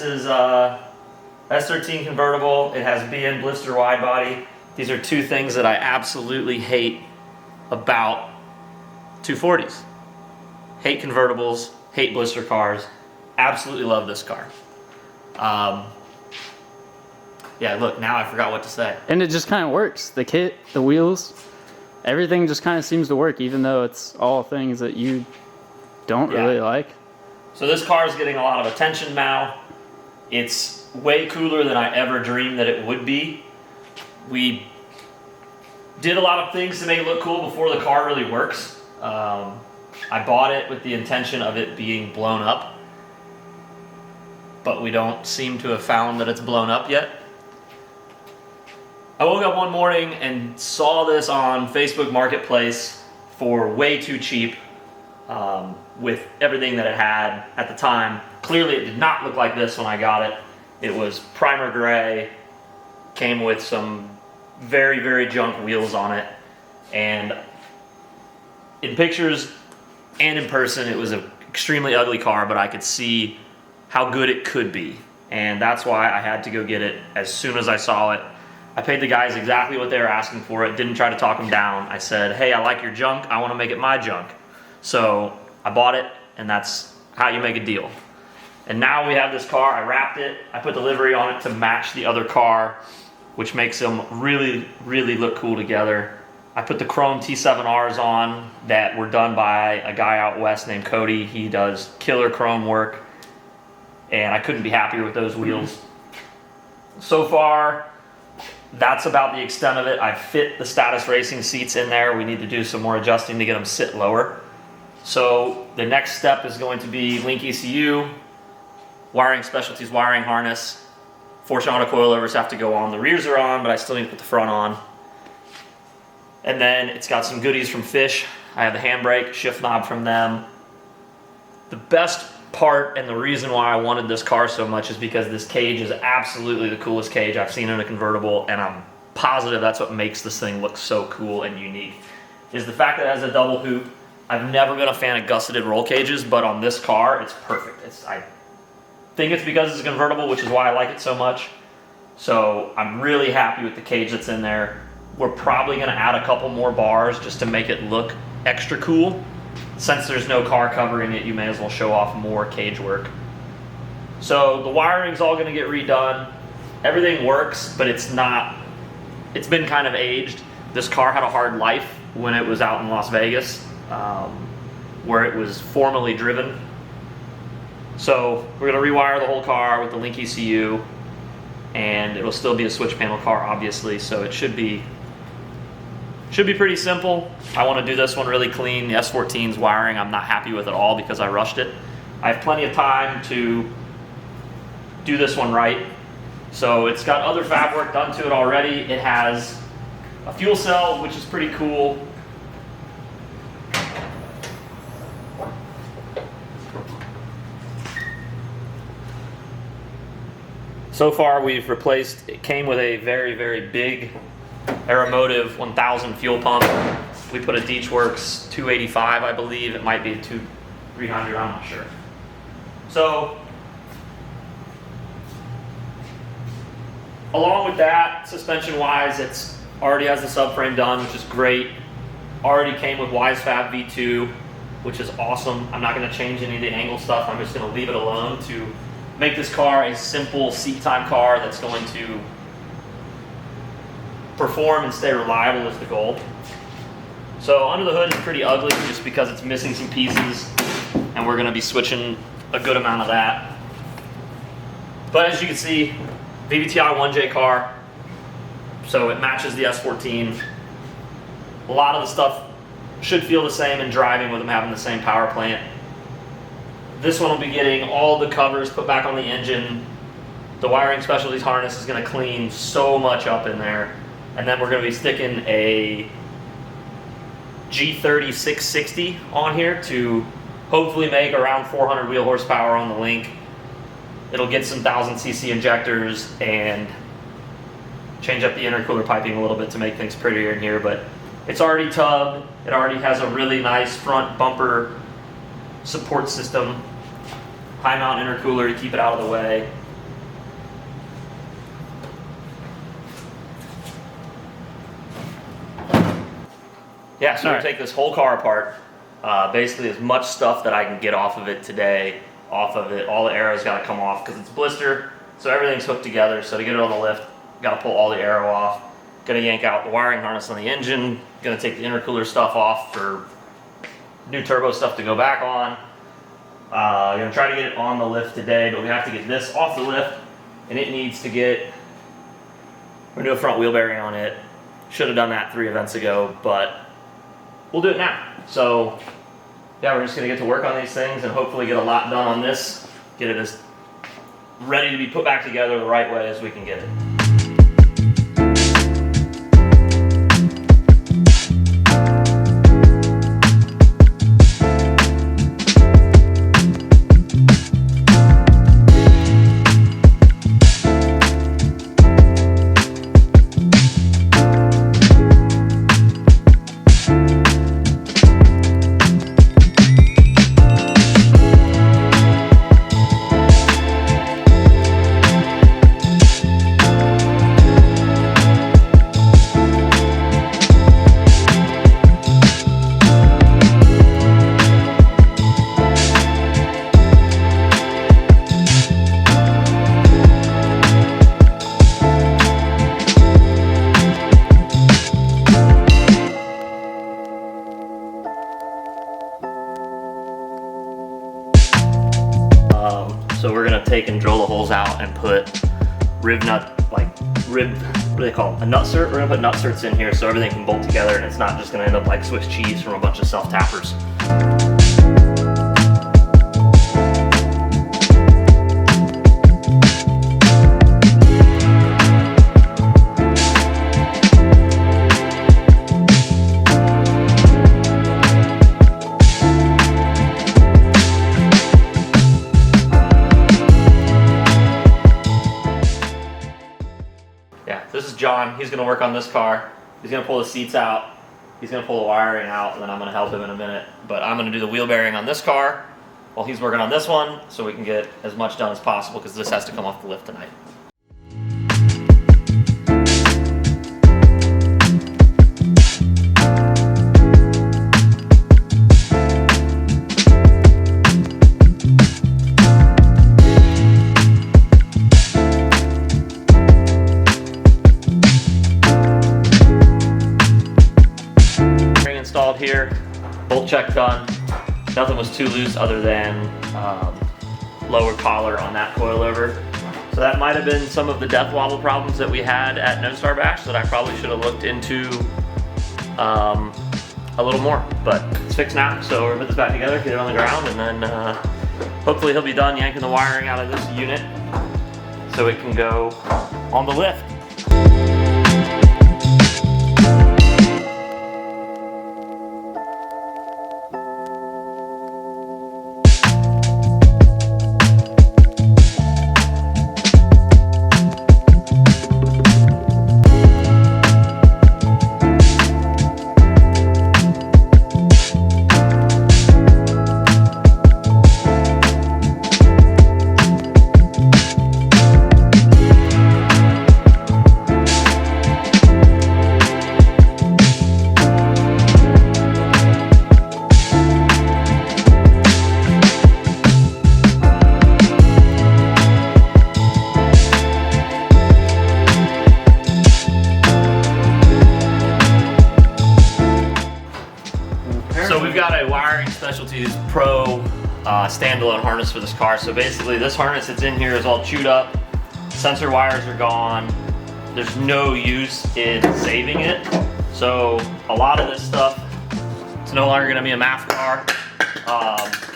This is S13 Convertible. It has BN blister wide body. These are two things that I absolutely hate about 240s. Hate convertibles, hate blister cars. Absolutely love this car. Yeah, look, now I forgot what to say. And it just kind of works. The kit, the wheels, everything just kind of seems to work, even though it's all things that you don't really like. So this car is getting a lot of attention now. It's way cooler than I ever dreamed that it would be. We did a lot of things to make it look cool before the car really works. I bought it with the intention of it being blown up, but we don't seem to have found that it's blown up yet. I woke up one morning and saw this on Facebook Marketplace for way too cheap, with everything that it had at the time. Clearly it did not look like this when I got it. It was primer gray, came with some very, very junk wheels on it, and in pictures and in person it was an extremely ugly car, but I could see how good it could be, and that's why I had to go get it as soon as I saw it. I paid the guys exactly what they were asking for it, didn't try to talk them down. I said, hey, I like your junk, I want to make it my junk. So I bought it, and that's how you make a deal. And now we have this car. I wrapped it, I put the livery on it to match the other car, which makes them really, really look cool together. I put the chrome T7Rs on that were done by a guy out west named Cody. He does killer chrome work, and I couldn't be happier with those wheels. So far, that's about the extent of it. I fit the Status Racing seats in there. We need to do some more adjusting to get them sit lower. So the next step is going to be link ECU, wiring specialties, wiring harness. Fortune auto coilovers have to go on. The rears are on, but I still need to put the front on. And then it's got some goodies from Fish. I have the handbrake, shift knob from them. The best part and the reason why I wanted this car so much is because this cage is absolutely the coolest cage I've seen in a convertible, and I'm positive that's what makes this thing look so cool and unique, is the fact that it has a double hoop. I've never been a fan of gusseted roll cages, but on this car, it's perfect. I think it's because it's a convertible, which is why I like it so much. So I'm really happy with the cage that's in there. We're probably gonna add a couple more bars just to make it look extra cool. Since there's no car covering it, you may as well show off more cage work. So the wiring's all gonna get redone. Everything works, but it's been kind of aged. This car had a hard life when it was out in Las Vegas, where it was formerly driven. So we're gonna rewire the whole car with the link ECU, and it'll still be a switch panel car, obviously, so it should be pretty simple. I want to do this one really clean. The S14's wiring I'm not happy with at all because I rushed it. I have plenty of time to do this one right. So it's got other fab work done to it already. It has a fuel cell, which is pretty cool. So far we've replaced, it came with a very, very big Aeromotive 1000 fuel pump. We put a Deechworks 285, I believe. It might be a 300, I'm not sure. So, along with that, suspension-wise, it's already has the subframe done, which is great. Already came with WiseFab V2, which is awesome. I'm not going to change any of the angle stuff. I'm just going to leave it alone to make this car a simple seat time car that's going to perform and stay reliable is the goal. So under the hood is pretty ugly just because it's missing some pieces, and we're going to be switching a good amount of that. But as you can see, VVTi 1J car, so it matches the S14. A lot of the stuff should feel the same in driving with them having the same power plant. This one will be getting all the covers put back on the engine. The wiring specialties harness is going to clean so much up in there. And then we're going to be sticking a G30 660 on here to hopefully make around 400 wheel horsepower on the link. It'll get some 1000cc injectors and change up the intercooler piping a little bit to make things prettier in here, but it's already tubbed. It already has a really nice front bumper support system, high mount intercooler to keep it out of the way. Yeah, so we're Alright. gonna take this whole car apart. Basically, as much stuff that I can get off of it today, off of it. All the arrows gotta come off because it's blister, so everything's hooked together. So to get it on the lift, gotta pull all the arrow off. Gonna yank out the wiring harness on the engine. Gonna take the intercooler stuff off for new turbo stuff to go back on. Gonna try to get it on the lift today, but we have to get this off the lift, and it needs to get. We're gonna do a front wheel bearing on it. Should have done that 3 events ago, but we'll do it now. So yeah, we're just gonna get to work on these things and hopefully get a lot done on this. Get it as ready to be put back together the right way as we can get it. So we're gonna take and drill the holes out and put what do they call them? A nut cert? We're gonna put nut certs in here so everything can bolt together and it's not just gonna end up like Swiss cheese from a bunch of self-tappers. This is John. He's going to work on this car. He's going to pull the seats out. He's going to pull the wiring out, and then I'm going to help him in a minute. But I'm going to do the wheel bearing on this car while he's working on this one so we can get as much done as possible because this has to come off the lift tonight. Installed here, bolt check done. Nothing was too loose other than lower collar on that coilover. So that might have been some of the death wobble problems that we had at No Star Bash that I probably should have looked into a little more. But it's fixed now, so we're gonna put this back together, get it on the ground, and then hopefully he'll be done yanking the wiring out of this unit so it can go on the lift. So we've got a Wiring Specialties Pro standalone harness for this car. So basically this harness that's in here is all chewed up. Sensor wires are gone. There's no use in saving it. So a lot of this stuff, it's no longer gonna be a MAF car.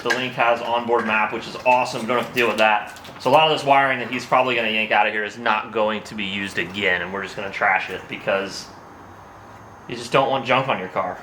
The Link has onboard map, which is awesome. Don't have to deal with that. So a lot of this wiring that he's probably gonna yank out of here is not going to be used again, and we're just gonna trash it because you just don't want junk on your car.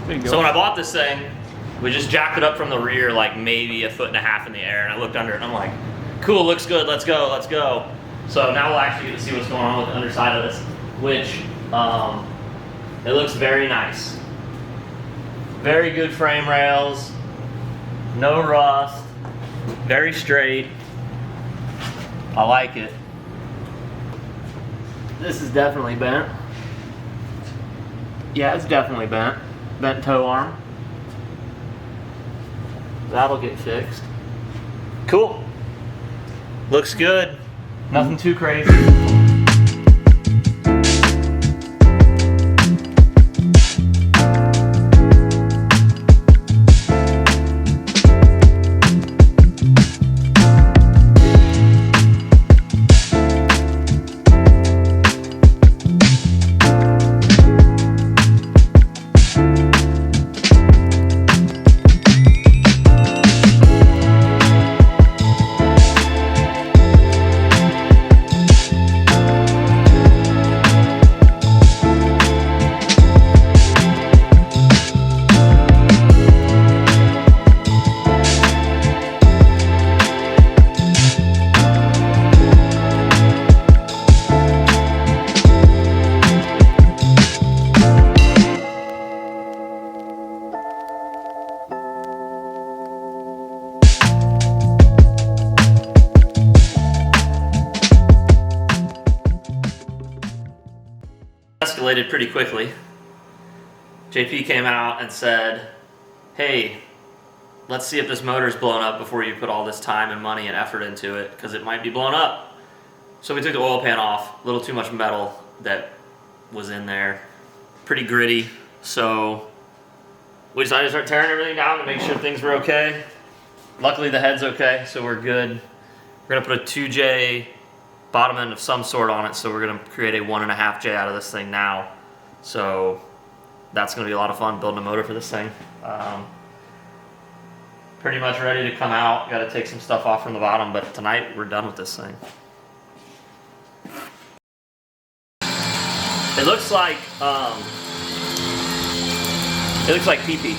There you go. So when I bought this thing, we just jacked it up from the rear like maybe 1.5 feet in the air, and I looked under it and I'm like, cool, looks good, let's go, let's go. So now we'll actually get to see what's going on with the underside of this, which it looks very nice. Very good frame rails, no rust, very straight. I like it. This is definitely bent. Yeah, it's definitely bent. Bent toe arm. That'll get fixed. Cool. Looks good. Nothing too crazy. Escalated pretty quickly. JP came out and said, hey, let's see if this motor's blown up before you put all this time and money and effort into it, because it might be blown up. So we took the oil pan off, a little too much metal that was in there, pretty gritty. So we decided to start tearing everything down to make sure things were okay. Luckily the head's okay, so we're good. We're gonna put a 2J bottom end of some sort on it, so we're gonna create a 1.5J out of this thing now. So that's gonna be a lot of fun building a motor for this thing. Pretty much ready to come out. Got to take some stuff off from the bottom, but tonight we're done with this thing. It looks like pee-pee.